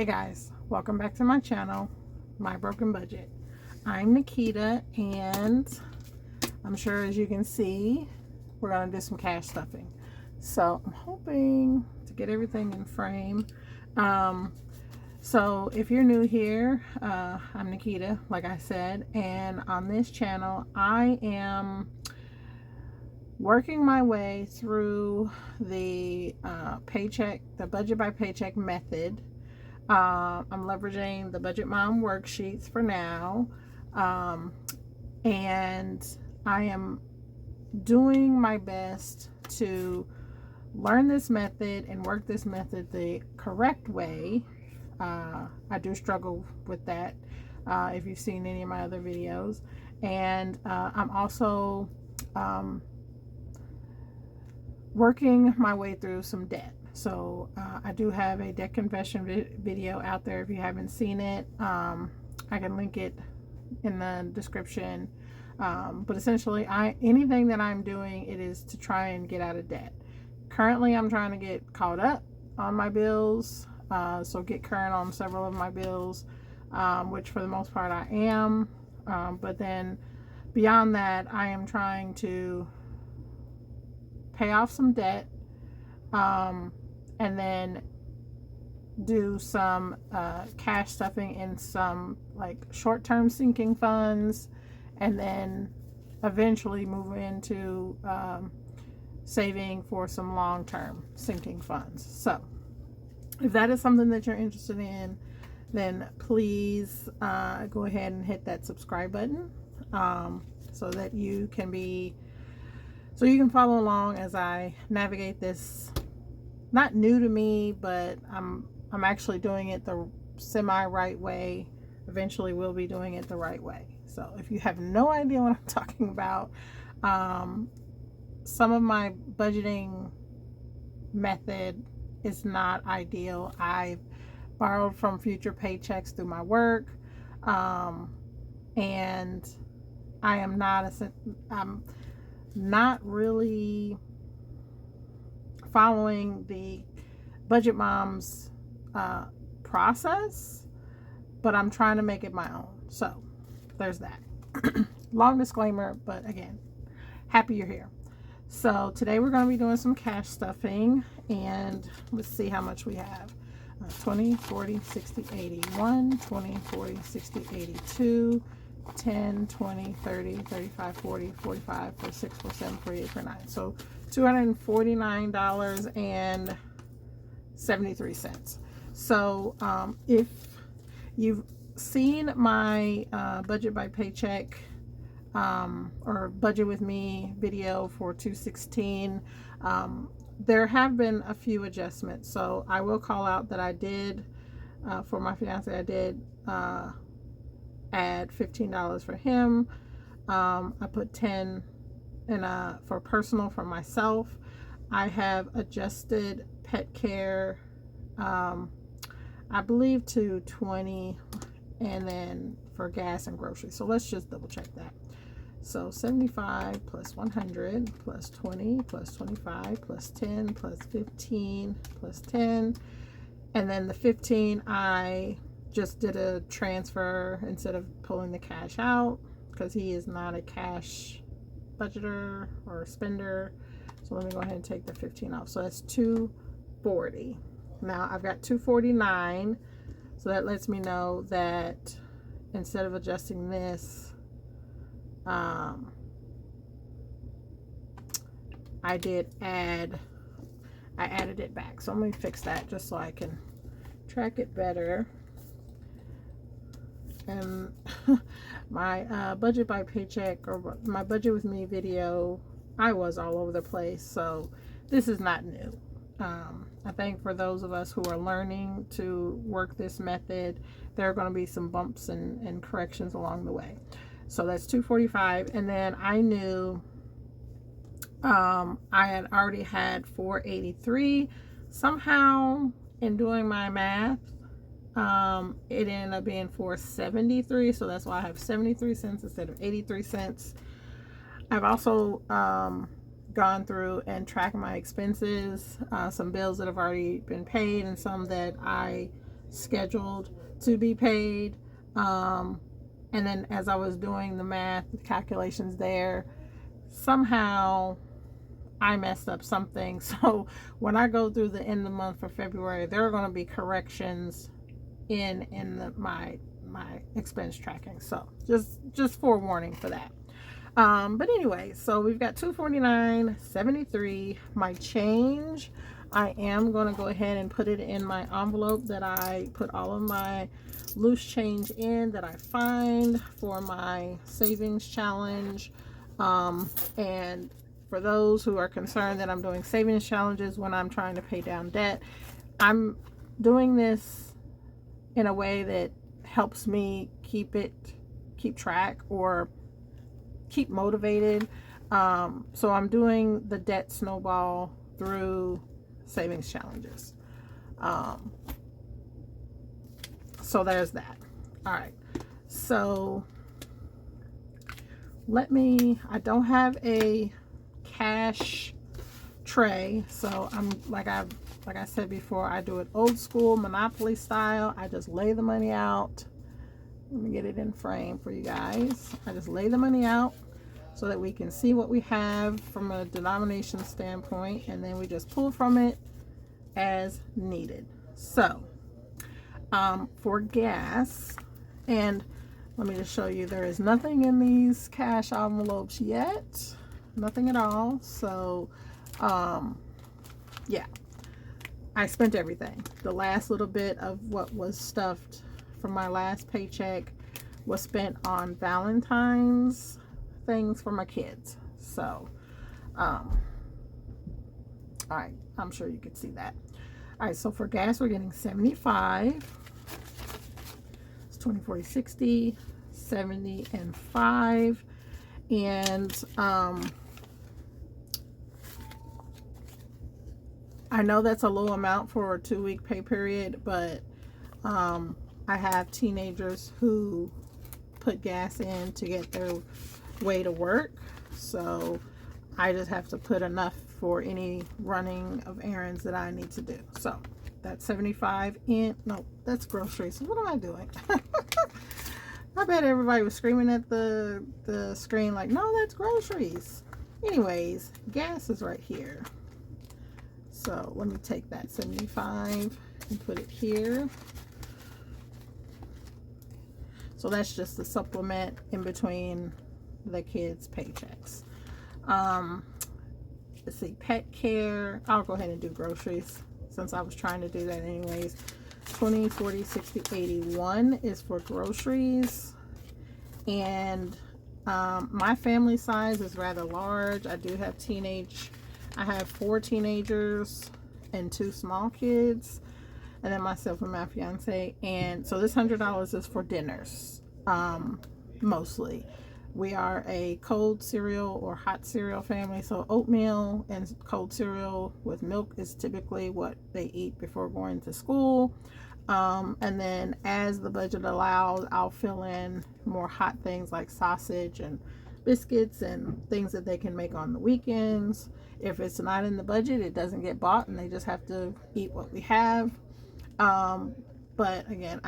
Hey guys, welcome back to my channel, My Broken Budget. I'm Nikita, and I'm sure as you can see, we're going to do some cash stuffing. So I'm hoping to get everything in frame. So if you're new here, I'm Nikita, like I said, and on this channel, I am working my way through the the budget by paycheck method. I'm leveraging the Budget Mom worksheets for now, and I am doing my best to learn this method and work this method the correct way. I do struggle with that if you've seen any of my other videos, and I'm also working my way through some debt. So I do have a debt confession video out there. If you haven't seen it, I can link it in the description. But essentially, anything that I'm doing, it is to try and get out of debt. Currently, I'm trying to get caught up on my bills, so get current on several of my bills, which for the most part I am. But then beyond that, I am trying to pay off some debt, and then do some cash stuffing in some like short-term sinking funds, and then eventually move into saving for some long-term sinking funds. So if that is something that you're interested in, then please go ahead and hit that subscribe button, so that you can follow along as I navigate this. Not new to me, but I'm actually doing it the semi-right way. Eventually we'll be doing it the right way. So if you have no idea what I'm talking about, some of my budgeting method is not ideal. I've borrowed from future paychecks through my work, and I'm not really following the Budget Mom's process, but I'm trying to make it my own. So there's that. Long disclaimer, but again, happy you're here. So today we're going to be doing some cash stuffing, and let's see how much we have. 20, 40, 60, 80, 1, 20, 40, 60, 82, 10, 20, 30, 35, 40, 45, 46, 47, 48, 49. So $249.73. So if you've seen my budget by paycheck or budget with me video for 216, there have been a few adjustments. So I will call out that I did, for my fiance, I did add $15 for him. I put 10 in for personal for myself. I have adjusted pet care, I believe to 20, and then for gas and groceries. So let's just double check that. So 75 plus 100 plus 20 plus 25 plus 10 plus 15 plus 10, and then the 15 I just did a transfer instead of pulling the cash out, because he is not a cash budgeter or spender. So let me go ahead and take the 15 off. So that's 240. Now I've got 249, so that lets me know that instead of adjusting this, I added it back. So let me fix that just so I can track it better. And my budget by paycheck, or my budget with me video, I was all over the place, so this is not new. I think for those of us who are learning to work this method, there are going to be some bumps and corrections along the way. So that's 245, and then I knew I had already had 483. Somehow in doing my math, it ended up being 473, so that's why I have 73 cents instead of 83 cents. I've also gone through and tracked my expenses, some bills that have already been paid and some that I scheduled to be paid. And then as I was doing the math, the calculations there, somehow I messed up something. So when I go through the end of the month for February, there are going to be corrections my expense tracking. So just forewarning for that. But anyway, so we've got $249.73. My change, I am going to go ahead and put it in my envelope that I put all of my loose change in that I find for my savings challenge. And for those who are concerned that I'm doing savings challenges when I'm trying to pay down debt, I'm doing this in a way that helps me keep track or keep motivated. So I'm doing the debt snowball through savings challenges. So there's that. All right. So I don't have a cash tray. So I'm like I said before, I do it old school Monopoly style. I just lay the money out. Let me get it in frame for you guys. I just lay the money out so that we can see what we have from a denomination standpoint, and then we just pull from it as needed. So for gas, and let me just show you, there is nothing in these cash envelopes yet, nothing at all. So yeah, I spent everything. The last little bit of what was stuffed from my last paycheck was spent on Valentine's things for my kids. So all right, I'm sure you can see that. All right, so for gas we're getting 75. It's 20, 40, 60, 70, and 5. And I know that's a low amount for a 2-week pay period, but I have teenagers who put gas in to get their way to work, so I just have to put enough for any running of errands that I need to do. So that's 75 in, no, that's groceries. What am I doing? I bet everybody was screaming at the screen like, no, that's groceries. Anyways, gas is right here. So let me take that 75 and put it here. So that's just the supplement in between the kids' paychecks. Let's see, pet care. I'll go ahead and do groceries since I was trying to do that anyways. 20, 40, 60, 81 is for groceries. And my family size is rather large. I do have I have 4 teenagers and 2 small kids, and then myself and my fiance. And so this $100 is for dinners, mostly. We are a cold cereal or hot cereal family, so oatmeal and cold cereal with milk is typically what they eat before going to school. And then as the budget allows, I'll fill in more hot things like sausage and biscuits and things that they can make on the weekends. If it's not in the budget, it doesn't get bought and they just have to eat what we have. But again,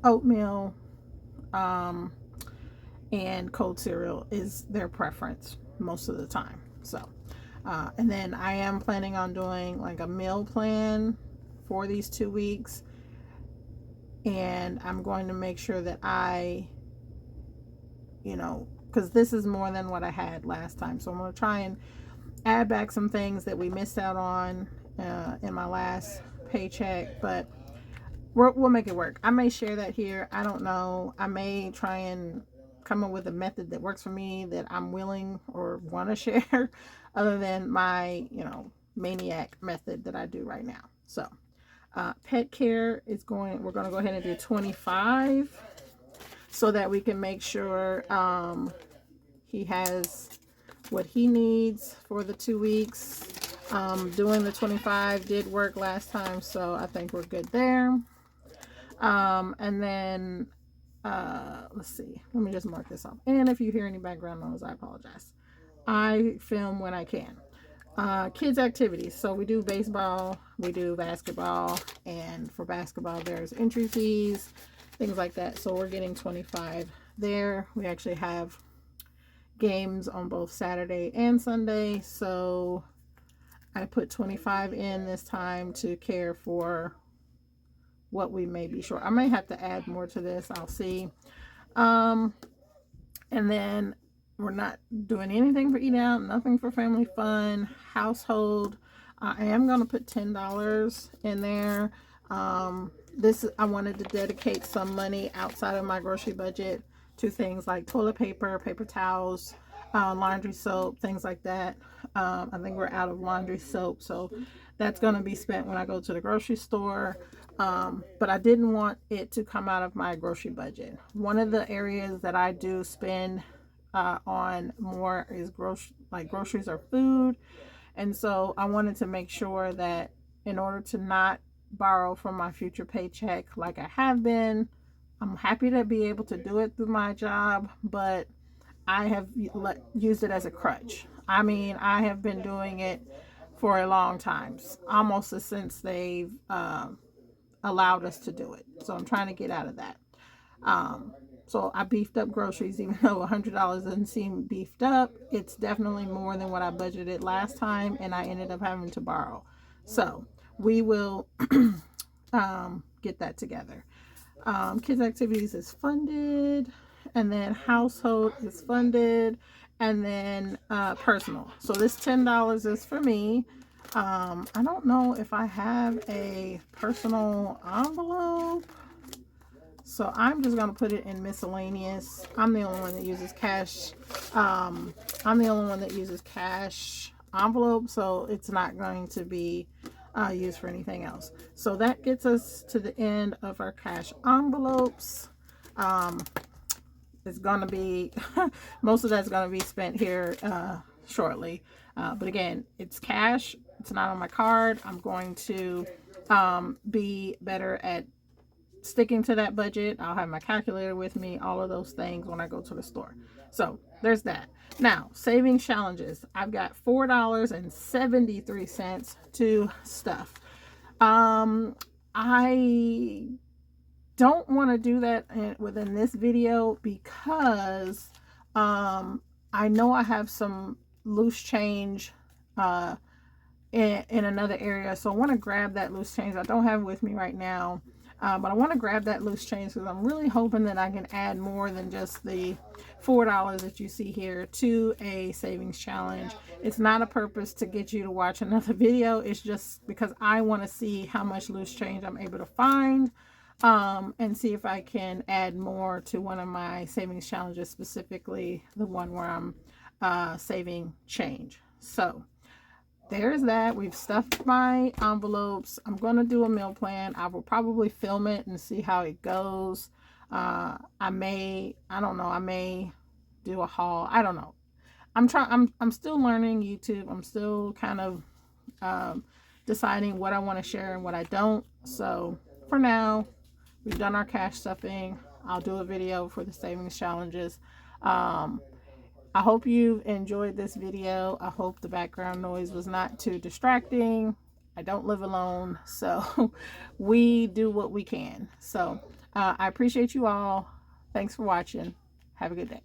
oatmeal and cold cereal is their preference most of the time. So and then I am planning on doing like a meal plan for these 2 weeks, and I'm going to make sure that because this is more than what I had last time, so I'm going to try and add back some things that we missed out on in my last paycheck, but we'll make it work. I may share that here. I don't know. I may try and come up with a method that works for me that I'm willing or want to share other than my, maniac method that I do right now. So pet care we're going to go ahead and do 25 so that we can make sure he has what he needs for the 2 weeks. Doing the 25 did work last time, so I think we're good there. And then let's see, let me just mark this off, and if you hear any background noise, I apologize. I film when I can. Kids activities. So we do baseball, we do basketball, and for basketball there's entry fees, things like that. So we're getting 25 there. We actually have games on both Saturday and Sunday. So I put 25 in this time to care for what we may be short. I may have to add more to this. I'll see. Um, and then we're not doing anything for eat out, nothing for family fun, household. I am going to put $10 in there. This I wanted to dedicate some money outside of my grocery budget to things like toilet paper, paper towels, laundry soap, things like that. I think we're out of laundry soap, so that's going to be spent when I go to the grocery store. But I didn't want it to come out of my grocery budget. One of the areas that I do spend on more is groceries or food. And so I wanted to make sure that in order to not borrow from my future paycheck like I have been, I'm happy to be able to do it through my job, but I have used it as a crutch. I mean, I have been doing it for a long time, almost since they've allowed us to do it. So I'm trying to get out of that. So I beefed up groceries, even though $100 doesn't seem beefed up. It's definitely more than what I budgeted last time, and I ended up having to borrow. So we will get that together. Kids activities is funded, and then household is funded, and then personal. So this $10 is for me. I don't know if I have a personal envelope, so I'm just gonna put it in miscellaneous. I'm the only one that uses cash. I'm the only one that uses cash envelope, so it's not going to be used for anything else. So that gets us to the end of our cash envelopes. It's gonna be most of that's gonna be spent here shortly. But again, it's cash. It's not on my card. I'm going to be better at sticking to that budget. I'll have my calculator with me, all of those things when I go to the store. So there's that. Now, savings challenges. I've got $4.73 to stuff. I don't want to do that within this video because I know I have some loose change in another area, so I want to grab that loose change. I don't have it with me right now, but I want to grab that loose change because I'm really hoping that I can add more than just the $4 that you see here to a savings challenge. It's not a purpose to get you to watch another video. It's just because I want to see how much loose change I'm able to find, and see if I can add more to one of my savings challenges, specifically the one where I'm saving change. So there's that. We've stuffed my envelopes. I'm going to do a meal plan. I will probably film it and see how it goes. I don't know, I may do a haul. I don't know. I'm still learning YouTube. I'm still kind of deciding what I want to share and what I don't. So for now, we've done our cash stuffing. I'll do a video for the savings challenges. I hope you enjoyed this video. I hope the background noise was not too distracting. I don't live alone, so we do what we can. So I appreciate you all. Thanks for watching. Have a good day.